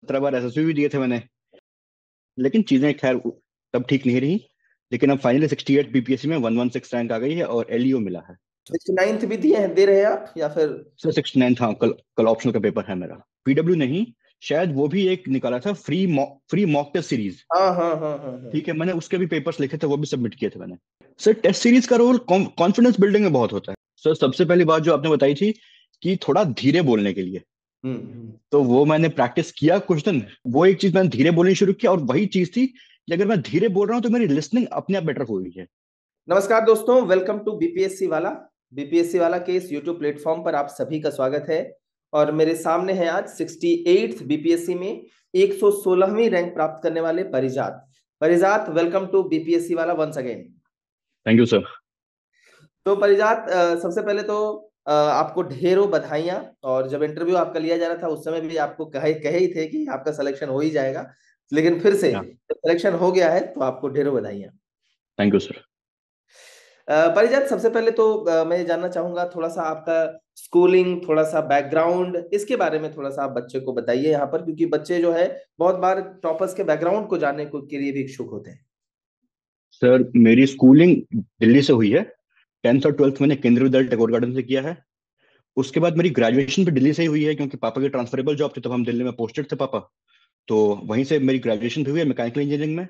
17 बार SSB भी दिए थे मैंने। लेकिन चीजें खैर तब ठीक नहीं रही। लेकिन अब फाइनली 68 बीपीएससी में 116 रैंक आ गई है और एलईओ मिला है। 69th भी दिए हैं, दे रहे हैं आप या फिर? सर 69, हाँ, कल कल ऑप्शनल का पेपर है मेरा। पीडब्ल्यू नहीं, शायद वो भी एक निकाला था, फ्री मॉक टेस्ट सीरीज। हाँ हाँ हाँ हाँ हाँ। ठीक है, मैंने उसके भी पेपर्स लिखे थे, वो भी सबमिट किए थे मैंने। सर टेस्ट सीरीज का रोल कॉन्फिडेंस बिल्डिंग में बहुत होता है। सर सबसे पहली बात जो आपने बताई थी कि थोड़ा धीरे बोलने के लिए, हम्म। तो वो मैंने प्रैक्टिस किया कुछ दिन। वो एक चीज मैंने धीरे बोलनी शुरू किया, और वही चीज थी कि अगर मैं धीरे बोल रहा हूँ तो मेरी लिसनिंग अपने आप बेटर हो रही है। नमस्कार दोस्तों, वेलकम टू बीपीएससी वाला। बीपीएससी वाला के इस यूट्यूब प्लेटफॉर्म पर आप सभी का स्वागत है। और मेरे सामने है आज 68th बीपीएससी में 116वीं रैंक प्राप्त करने वाले Parijat. Parijat, welcome to BPSC वाला once again. Thank you sir. तो परिजात, सबसे पहले तो आपको ढेरों बधाइयां। और जब इंटरव्यू आपका लिया जा रहा था उस समय भी आपको कहे ही थे कि आपका सिलेक्शन हो ही जाएगा, लेकिन फिर से या, जब सिलेक्शन हो गया है तो आपको ढेरों बधाइयां। Thank you sir. परिजात, सबसे पहले तो मैं ये जानना चाहूंगा थोड़ा सा आपका स्कूलिंग, थोड़ा सा बैकग्राउंड, इसके बारे में थोड़ा सा आप बच्चे को बताइए यहाँ पर, क्योंकि बच्चे जो है बहुत बार टॉपर्स के बैकग्राउंड को जानने को के लिए भी इच्छुक होते हैं। सर मेरी स्कूलिंग दिल्ली से हुई है। 10th और 12th मैंने केंद्रीय विद्यालय टैगोर गार्डन से किया है। उसके बाद मेरी ग्रेजुएशन भी दिल्ली से ही हुई है, क्योंकि पापा की ट्रांसफरेबल जॉब थी, तब हम दिल्ली में पोस्टेड थे पापा। तो वहीं से मेरी ग्रेजुएशन भी हुई है मैकेनिकल इंजीनियरिंग में।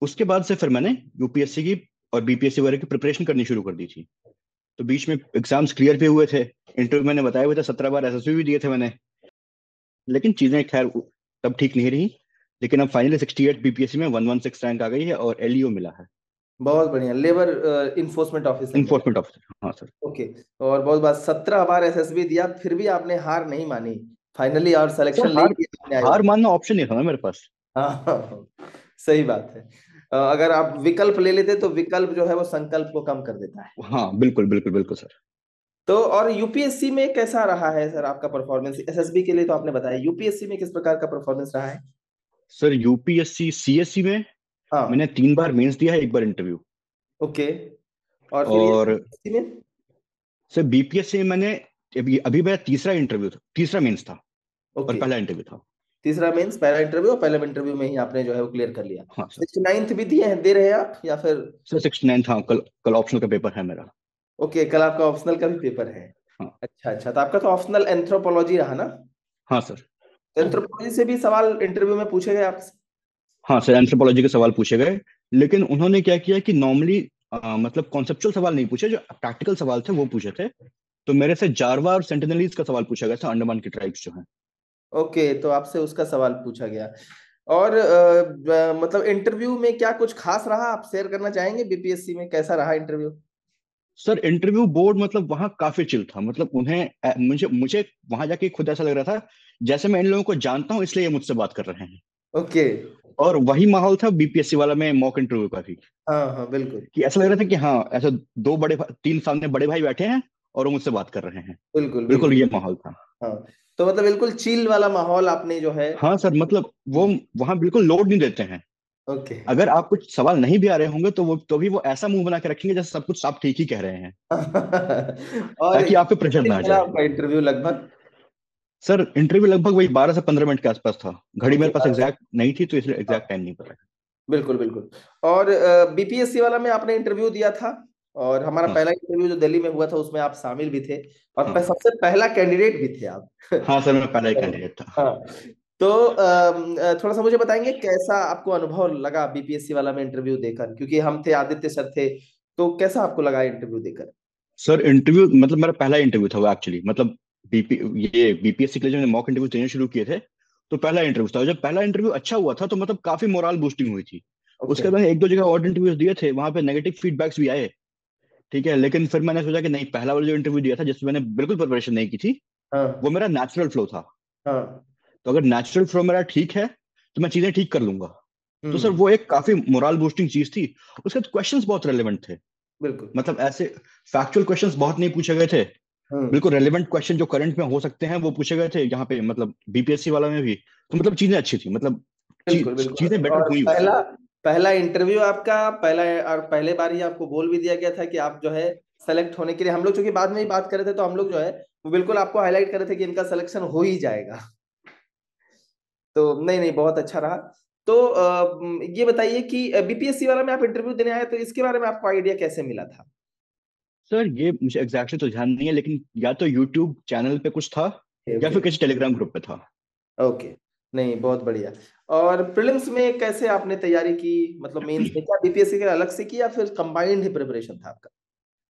उसके बाद से फिर मैंने यूपीएससी की और बीपीएससी वगैरह की प्रिपरेशन करनी शुरू कर दी थी। तो बीच में एग्जाम्स क्लियर भी हुए थे। इंटरव्यू मैंने बताया हुआ था, 17 बार एसएसबी भी दिए थे मैंने। लेकिन चीजें खैर तब ठीक नहीं रही। लेकिन अब फाइनली 68 बीपीएससी में 116 रैंक आ गई है और एलईओ मिला है। बहुत बढ़िया, लेबर इन्फोर्समेंट ऑफिसर में। इन्फोर्समेंट ऑफिसर, हाँ सर। ओके। और बहुत बात, 17 बार एसएसबी दिया फिर भी आपने हार नहीं मानी फाइनली, और सर सिलेक्शन ले हार लिया आपने हार आईआईटी। मानना ऑप्शन नहीं था ना मेरे पास। हाँ हाँ हाँ, सही बात है। अगर आप विकल्प ले लेते तो विकल्प जो है वो संकल्प को कम कर देता है। हाँ बिल्कुल बिल्कुल बिल्कुल सर। तो और यूपीएससी में कैसा रहा है सर आपका परफॉर्मेंस? एसएसबी के लिए तो आपने बताया, यूपीएससी में किस प्रकार का परफॉर्मेंस रहा है? सर यूपीएससी सीएससी में मैंने हाँ। 3 बार मेंस दिया है, 1 बार इंटरव्यू। ओके। और फिर ये और बीपीएससी में? सर बीपीएससी में मैंने अभी अभी मेरा तीसरा इंटरव्यू था, तीसरा मेंस था और ओके। पहला इंटरव्यू था। तीसरा मेंस, पहला इंटरव्यू, और पहले इंटरव्यू में ही आपने जो है वो क्लियर कर लिया। हाँ सर। 69th भी दिए हैं, दे रहे हैं आप या फिर? सर 69, हाँ, कल कल ऑप्शनल का पेपर है मेरा। ओके, कल आपका ऑप्शनल का भी पेपर है। हाँ। अच्छा अच्छा, तो आपका तो ऑप्शनल एंथ्रोपोलॉजी रहा ना? हाँ सर। एंथ्रोपोलॉजी से भी सवाल इंटरव्यू में पूछे गए आपसे? हाँ सर, एंथ्रोपोलॉजी के सवाल पूछे गए। लेकिन उन्होंने क्या किया कि नॉर्मली मतलब कॉन्सेप्चुअल सवाल नहीं पूछे, जो प्रैक्टिकल सवाल थे वो पूछे थे। तो मेरे से जारवा और सेंटिनलीज का सवाल पूछा गया था, अंडमान की ट्राइब्स जो हैं। ओके, तो आपसे उसका सवाल पूछा गया। और मतलब इंटरव्यू में क्या कुछ खास रहा, आप शेयर करना चाहेंगे? बीपीएससी में कैसा रहा इंटरव्यू? सर इंटरव्यू बोर्ड मतलब वहाँ काफी चिल था। मतलब उन्हें मुझे मुझे वहां जाके खुद ऐसा लग रहा था जैसे मैं इन लोगों को जानता हूँ, इसलिए ये मुझसे बात कर रहे हैं। ओके। और वही माहौल था बीपीएससी वाला में मॉक इंटरव्यू का भी। हाँ हाँ बिल्कुल। कि ऐसा लग रहा था कि हाँ, ऐसे तीन सामने बड़े भाई बैठे हैं और वो मुझसे बात कर रहे हैं। बिल्कुल बिल्कुल बिल्कुल। ये माहौल था। हाँ, तो मतलब बिल्कुल चिल वाला माहौल आपने जो है। हाँ सर, मतलब वो वहाँ बिल्कुल लोड नहीं देते हैं। ओके। अगर आप कुछ सवाल नहीं भी आ रहे होंगे तो भी वो ऐसा मुंह बना के रखेंगे जैसे सब कुछ आप ठीक ही कह रहे हैं, और ताकि आप पे प्रेशर कितनी ना आ चला जाए। आपका इंटरव्यू लगभग? सर इंटरव्यू लगभग वही 12 से 15 मिनट के आसपास था। घड़ी ओके, मेरे पास एग्जैक्ट नहीं थी, तो इसलिए एग्जैक्ट टाइम नहीं पता। बिल्कुल बिल्कुल। और बीपीएससी वाला में आपने इंटरव्यू दिया था, और हमारा हाँ पहला इंटरव्यू जो दिल्ली में हुआ था उसमें आप शामिल भी थे, और हाँ। सबसे पहला कैंडिडेट भी थे आप। हाँ सर, मैं पहला ही कैंडिडेट था। हाँ। तो थोड़ा सा मुझे बताएंगे कैसा आपको अनुभव लगा बीपीएससी वाला में इंटरव्यू देकर, क्योंकि हम थे, आदित्य सर थे, तो कैसा आपको लगा इंटरव्यू देकर? सर इंटरव्यू मतलब मेरा पहला इंटरव्यू था वो एक्चुअली। मतलब बीपी ये बीपीएससी के लिए जब मैंने मॉक इंटरव्यू देने शुरू किए थे, तो पहला इंटरव्यू था। जब पहला इंटरव्यू अच्छा हुआ था तो मतलब काफी मोरल बूस्टिंग हुई थी। ओके। उसके बाद एक दो जगह और इंटरव्यूज दिए थे, वहां पे नेगेटिव फीडबैक्स भी आए। ठीक है, लेकिन फिर मैंने सोचा कि नहीं, पहला वाला जो इंटरव्यू दिया था जिसमें मैंने बिल्कुल प्रिपरेशन नहीं की थी, वो हाँ मेरा नेचुरल फ्लो था। हाँ। तो अगर नेचुरल फ्लो मेरा ठीक है तो मैं चीजें ठीक कर लूंगा। तो सर हम्म। वो एक काफी मोरल बूस्टिंग चीज थी। उसके बाद क्वेश्चंस बहुत रेलेवेंट थे। बिल्कुल। मतलब ऐसे फैक्चुअल क्वेश्चंस बहुत नहीं पूछे गए थे। हम्म। बिल्कुल रेलेवेंट क्वेश्चन जो करंट में हो सकते हैं वो पूछे गए थे यहाँ पे, मतलब बीपीएससी वाला में भी। तो मतलब चीजें अच्छी थी, मतलब बिल्कुल बिल्कुल। चीजें बेटर और हुई उससे। पहला पहला इंटरव्यू आपका पहला, और पहले बार ही आपको बोल भी दिया गया था कि आप जो है सेलेक्ट होने के लिए, हम लोग चूंकि बाद में ही बात कर रहे थे तो हम लोग जो है वो बिल्कुल आपको हाईलाइट कर रहे थे कि इनका सिलेक्शन हो ही जाएगा। तो नहीं नहीं, बहुत अच्छा रहा। तो ये बताइए कि बीपीएससी वाला में आप इंटरव्यू देने आए, तो इसके बारे में आपको आइडिया कैसे मिला था? सर ये मुझे एग्जैक्टली तो ध्यान नहीं है, लेकिन या तो यूट्यूब चैनल पे कुछ था या ओके फिर किसी टेलीग्राम ग्रुप पे था। ओके, नहीं बहुत बढ़िया। और प्रीलिम्स में कैसे आपने तैयारी की, मतलब मेंस में क्या बीपीएससी के अलग से की या फिर कंबाइंड ही प्रिपरेशन था आपका?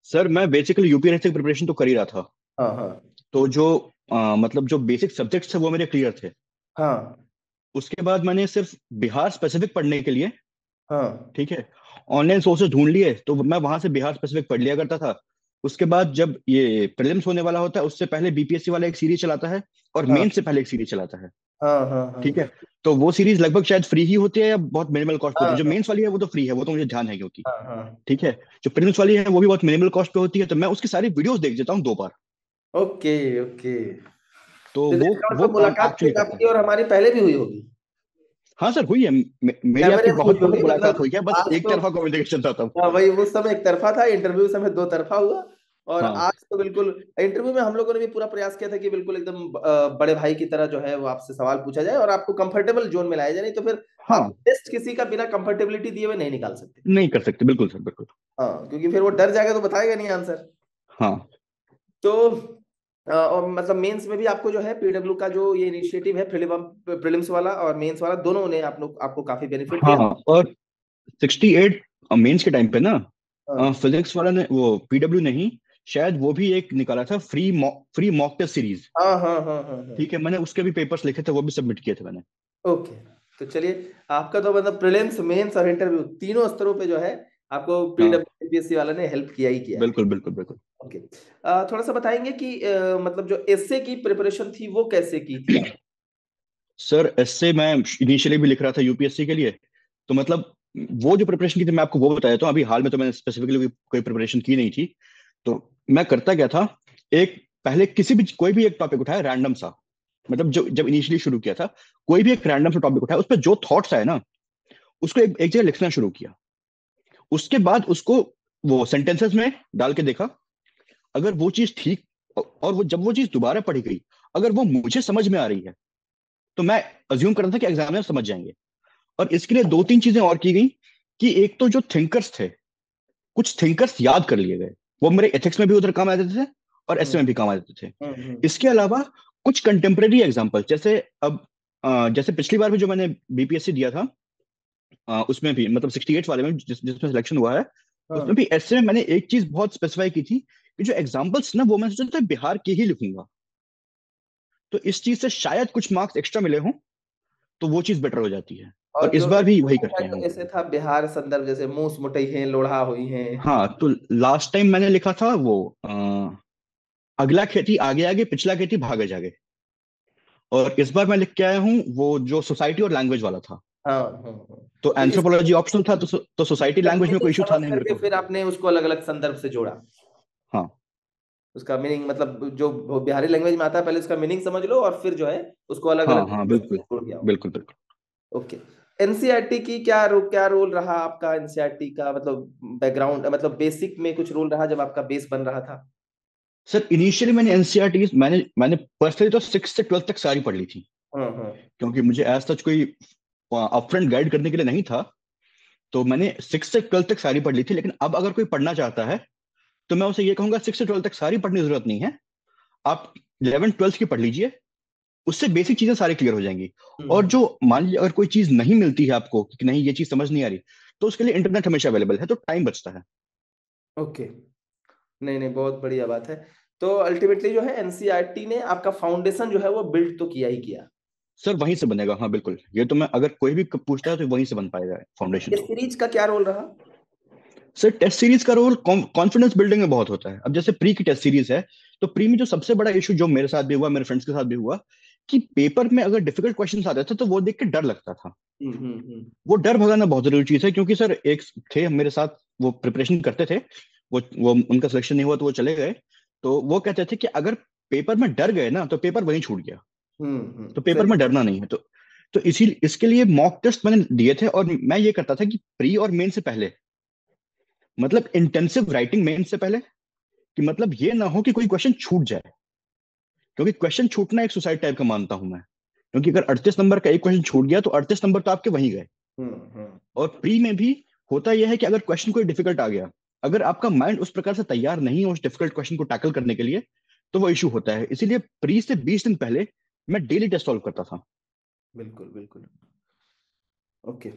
सर मैं बेसिकली यूपीएससी की प्रिपरेशन तो कर ही रहा था। हाँ हाँ तो जो मतलब जो बेसिक सब्जेक्ट्स थे वो मेरे क्लियर थे। हाँ उसके बाद मैंने सिर्फ बिहार स्पेसिफिक पढ़ने के लिए, हाँ ठीक है, ऑनलाइन सोर्सेज ढूंढ लिए, तो मैं वहां से बिहार स्पेसिफिक पढ़ लिया करता था। उसके बाद जब ये प्रीलिम्स होने वाला होता है उससे पहले बीपीएससी वाला एक सीरीज चलाता है, और हाँ मेन से पहले एक सीरीज चलाता है। हाँ हाँ ठीक है। हाँ तो वो सीरीज लगभग शायद फ्री ही होती है या बहुत मिनिमल कॉस्ट पे होती हाँ है। जो हाँ मेंस वाली है वो तो फ्री है, वो तो मुझे ध्यान है क्योंकि, हाँ हाँ। ठीक है, जो प्रीलिम्स वाली है वो भी बहुत मिनिमल कॉस्ट पे होती है, तो मैं उसकी सारी वीडियोस देख देता हूँ 2 बार। ओके ओके, तो तो वो इसका वो मतलब काम मुलाकात एक्चुअली शायद करता है। आपकी और हमारी पहले भी हुई होगी। हाँ सर हुई है, मेरी आपकी कैमरे से हुई बहुत पहले होगी मुलाकात मतलब। हुई है, बस आज एक तो तरफा कम्युनिकेशन था तब। हाँ, वही उस समय एक तरफा था, इंटरव्यू समय दो तरफा हुआ। और हाँ आज तो बिल्कुल, इंटरव्यू में हम लोगों ने भी पूरा प्रयास किया था कि बिल्कुल एकदम बड़े भाई की तरह जो है वो आपसे सवाल पूछा जाए और आपको कंफर्टेबल जोन में लाया जाए, नहीं तो फिर आप हाँ, टेस्ट किसी का बिना कंफर्टेबिलिटी दिए हुए नहीं निकाल सकते। नहीं कर सकते, बिल्कुल सर बिल्कुल। हाँ, क्योंकि फिर वो डर जाएगा तो बताएगा नहीं आंसर। हाँ तो और मतलब मेंस में भी आपको जो है पीडब्ल्यू का जो ये इनिशिएटिव है, प्रीलिम्स वाला और मेंस वाला, दोनों ने आप लोग आपको काफी बेनिफिट हाँ, दिया। और 68 मेंस के टाइम पे ना, हाँ फिजिक्स वाला ने, वो पीडब्ल्यू नहीं, शायद वो भी एक निकाला था फ्री मॉक टेस्ट सीरीज। हाँ हाँ हाँ हाँ हाँ। ठीक है, मैंने उसके भी पेपर्स लिखे थे, वो भी सबमिट किए थे मैंने। ओके, तो चलिए, आपका तो मतलब प्रीलिम्स मेंस और इंटरव्यू तीनों स्तरों पे जो है आपको हाँ पीडब्ल्यूपीएससी वाला ने हेल्प किया ही किया है। बिल्कुल बिल्कुल बिल्कुल। ओके, थोड़ा सा बताएंगे कि मतलब जो एसए की प्रिपरेशन थी वो कैसे की थी आप? सर इससे मैं इनिशियली भी लिख रहा था यूपीएससी के लिए, तो मतलब वो जो प्रिपरेशन की थी मैं आपको वो बताया, तो अभी हाल में तो मैंने स्पेसिफिकली कोई प्रिपरेशन की नहीं थी। तो मैं करता क्या था, एक पहले किसी भी कोई भी एक टॉपिक उठाया रैंडम सा, मतलब जो जब इनिशियली शुरू किया था, कोई भी एक रैंडम सा टॉपिक उठाया, उस पर जो थॉट्स आए ना उसको एक जगह लिखना शुरू किया। उसके बाद उसको वो सेंटेंसेस में डाल के देखा, अगर वो चीज ठीक, और वो जब वो चीज दोबारा पढ़ी गई, अगर वो मुझे समझ में आ रही है, तो मैं अज्यूम करता था कि एग्जामिनर समझ जाएंगे। और इसके लिए 2-3 चीजें और की गई, कि एक तो जो थिंकर्स थे, कुछ थिंकर्स याद कर लिए गए, वो मेरे एथिक्स में भी उधर काम आ जाते थे और एस में हम्म भी काम आ जाते थे। हम्म। इसके अलावा कुछ कंटेम्प्रेरी एग्जाम्पल, जैसे अब जैसे पिछली बार भी जो मैंने बीपीएससी दिया था, उसमें भी मतलब 68 वाले में जिसमें सिलेक्शन हुआ है, उसमें हाँ भी ऐसे में मैंने एक चीज बहुत स्पेसिफाई की थी, कि जो एग्जाम्पल्स ना वो मैं सोचा था बिहार के ही लिखूंगा, तो इस चीज से शायद कुछ मार्क्स एक्स्ट्रा मिले हों, तो वो चीज बेटर हो जाती है। और और इस जो बार भी वही करके आए तो हम। ऐसे था बिहार संदर्भ, जैसे मूस मुटई है लोढ़ा हुई है। हाँ, तो लास्ट टाइम मैंने लिखा था वो अगला खेती आगे आगे, पिछला खेती भागे जागे। और इस बार मैं लिख के आया हूँ वो जो सोसाइटी और लैंग्वेज वाला था। हाँ हाँ हाँ। तो तो इस एंथ्रोपोलॉजी ऑप्शनल था, तो सोसाइटी लैंग्वेज में मीनिंग कोई इशू था समझ नहीं मेरे करके को। फिर आपने उसको अलग अलग संदर्भ से जोड़ा। हाँ उसका मीनिंग मतलब जो बिहारी लैंग्वेज में आता है, पहले उसका मीनिंग समझ लो और फिर जो है उसको अलग हाँ अलग हाँ से बिल्कुल जोड़ दिया हो। बिल्कुल बिल्कुल। ओके, एनसीईआरटी की क्या रोल रहा आपका, एनसीईआरटी का मतलब बैकग्राउंड, मतलब बेसिक में कुछ रोल रहा जब आपका बेस बन रहा था? सर इनिशियली मैंने एनसीईआरटी मैंने मैंने पर्सनली तो 6 से 12 तक सारी पढ़ ली थी, हाँ क्योंकि मुझे एज सच कोई अपफ्रंट गाइड करने के लिए नहीं था। तो मैंने 6 से 12 तक सारी पढ़ ली थी, लेकिन अब अगर कोई पढ़ना चाहता है तो मैं उसे ये कहूंगा 6 से 12 तक सारी पढ़ने की जरूरत नहीं है। आप 11 12 की पढ़ लीजिए, उससे बेसिक चीजें सारी क्लियर हो जाएंगी। और हम्म। जो मान लीजिए अगर कोई चीज नहीं मिलती है आपको, कि नहीं ये चीज समझ नहीं आ रही, तो उसके लिए इंटरनेट हमेशा अवेलेबल है, तो टाइम बचता है। ओके, नहीं नहीं, बहुत बढ़िया बात है। तो अल्टीमेटली जो है एनसीईआरटी ने आपका फाउंडेशन जो है वो बिल्ड तो किया ही किया। सर वहीं से बनेगा, हाँ बिल्कुल, ये तो मैं अगर कोई भी पूछता है तो वहीं से बन पाएगा फाउंडेशन इस तो। सीरीज का क्या रोल रहा? सर टेस्ट सीरीज का रोल कॉन्फिडेंस बिल्डिंग में बहुत होता है। अब जैसे प्री की टेस्ट सीरीज है, तो प्री में जो सबसे बड़ा इशू जो मेरे साथ भी हुआ, मेरे फ्रेंड्स के साथ भी हुआ, कि पेपर में अगर डिफिकल्ट क्वेश्चन आते थे तो वो देख के डर लगता था। हम्म। वो डर भगाना बहुत जरूरी चीज है, क्योंकि सर एक थे मेरे साथ, वो प्रिपरेशन करते थे, वो उनका सिलेक्शन नहीं हुआ तो वो चले गए। तो वो कहते थे कि अगर पेपर में डर गए ना तो पेपर वहीं छूट गया। तो पेपर सही। में डरना नहीं है। तो इसी इसके लिए मॉक टेस्ट मैंने दिए थे, और मैं ये करता था कि प्री और मेन से पहले, मतलब इंटेंसिव राइटिंग मेन से पहले, कि मतलब ये ना हो कि कोई क्वेश्चन छूट जाए, क्योंकि क्वेश्चन छूटना एक सुसाइड टाइप का मानता हूं मैं। क्योंकि अगर 38 नंबर का एक क्वेश्चन छूट गया तो 38 नंबर तो आपके वहीं गए। हम्म। और प्री में भी होता यह है कि अगर क्वेश्चन कोई डिफिकल्ट आ गया, अगर आपका माइंड उस प्रकार से तैयार नहीं है उस डिफिकल्ट क्वेश्चन को टैकल करने के लिए, तो वो इशू होता है। इसीलिए प्री से 20 दिन पहले मैं डेली टेस्ट सॉल्व करता था। बिल्कुल बिल्कुल। ओके।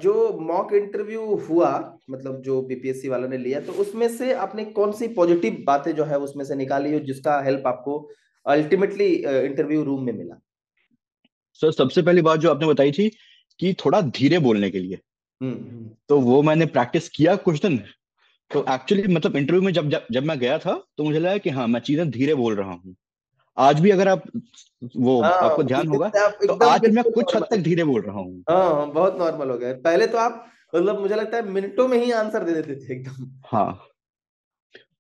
जो मॉक इंटरव्यू हुआ, मतलब जो बीपीएससी वालों ने लिया, तो उसमें से आपने कौन सी पॉजिटिव बातें जो है उसमें से निकाली हो जिसका हेल्प आपको अल्टीमेटली इंटरव्यू रूम में मिला? सर सबसे पहली बात जो आपने बताई थी कि थोड़ा धीरे बोलने के लिए, हम्म। तो वो मैंने प्रैक्टिस किया कुछ दिन। तो एक्चुअली मतलब इंटरव्यू में जब मैं गया था तो मुझे लगा कि हाँ मैं चीजें धीरे बोल रहा हूँ। आज भी अगर आप वो हाँ, आपको उस ध्यान दिन होगा, से आप तो एकदम आज भी मैं बिल्कुल कुछ हद नॉर्मल तक हो गए। धीरे बोल रहा हूँ। हाँ हाँ, बहुत नॉर्मल हो गए। पहले तो आप मतलब मुझे लगता है मिनटों में ही आंसर दे देते थे एकदम। हाँ।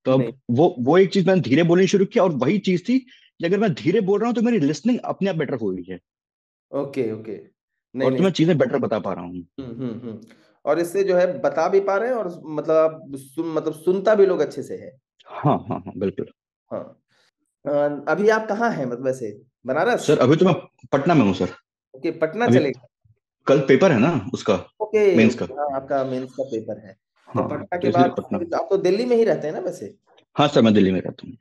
तो अब नहीं। वो एक चीज मैंने धीरे बोलनी शुरू किया, और वही चीज थी कि अगर मैं धीरे बोल रहा हूँ तो मेरी लिसनिंग अपने आप बेटर हो रही है, ओके ओके। नहीं और तो नहीं। मैं चीजें बेटर बता पा रहा हूँ। हम्म। और इससे जो है बता भी पा रहे हैं, और मतलब आप मतलब सुनता भी लोग अच्छे से है। हाँ हाँ हाँ बिल्कुल। हाँ। अभी आप कहाँ हैं, मतलब वैसे? बनारस? सर अभी तो मैं पटना में हूँ सर। ओके, पटना अभी चलेगा। कल पेपर है ना उसका, ओके मेंस का। ओके, हाँ आपका मेंस का पेपर है। तो हाँ पटना तो के इसलिए बाद पटना। फिर आप तो दिल्ली में ही रहते हैं ना वैसे? हाँ सर मैं दिल्ली में रहता हूँ।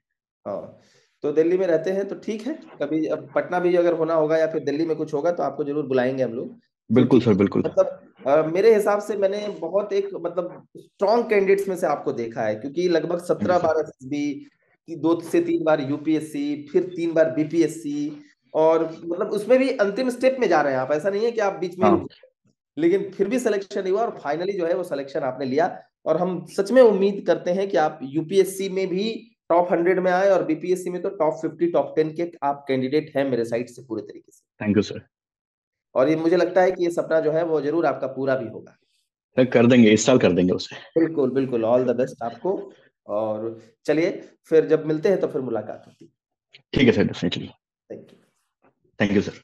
हाँ। तो दिल्ली में रहते हैं तो ठीक है, कभी अब पटना भी अगर होना होगा या फिर दिल्ली में कुछ होगा तो आपको जरूर बुलाएंगे हम लोग। बिल्कुल क्योंकि सर बिल्कुल। मतलब मेरे हिसाब से मैंने बहुत एक मतलब स्ट्रॉन्ग कैंडिडेट्स में से आपको देखा है, क्योंकि लगभग thank you 17 sir. Bar SSB की, 2 से 3 बार यूपीएससी, फिर 3 बार बीपीएससी, और मतलब उसमें भी अंतिम स्टेप में जा रहे हैं आप, ऐसा नहीं है कि आप बीच में ही रुक हाँ गए। लेकिन फिर भी सिलेक्शन नहीं हुआ, और फाइनली जो है वो सिलेक्शन आपने लिया। और हम सच में उम्मीद करते हैं कि आप यूपीएससी में भी टॉप 100 में आए, और बीपीएससी में तो टॉप 50 टॉप 10 के आप कैंडिडेट हैं मेरे साइड से पूरे तरीके से। Thank you sir. और ये मुझे लगता है कि ये सपना जो है वो जरूर आपका पूरा भी होगा। सर कर देंगे, इस साल कर देंगे उसे। बिल्कुल बिल्कुल, ऑल द बेस्ट आपको। और चलिए, फिर जब मिलते हैं तो फिर मुलाकात होती है। ठीक है sir, definitely. Thank you. Thank you sir.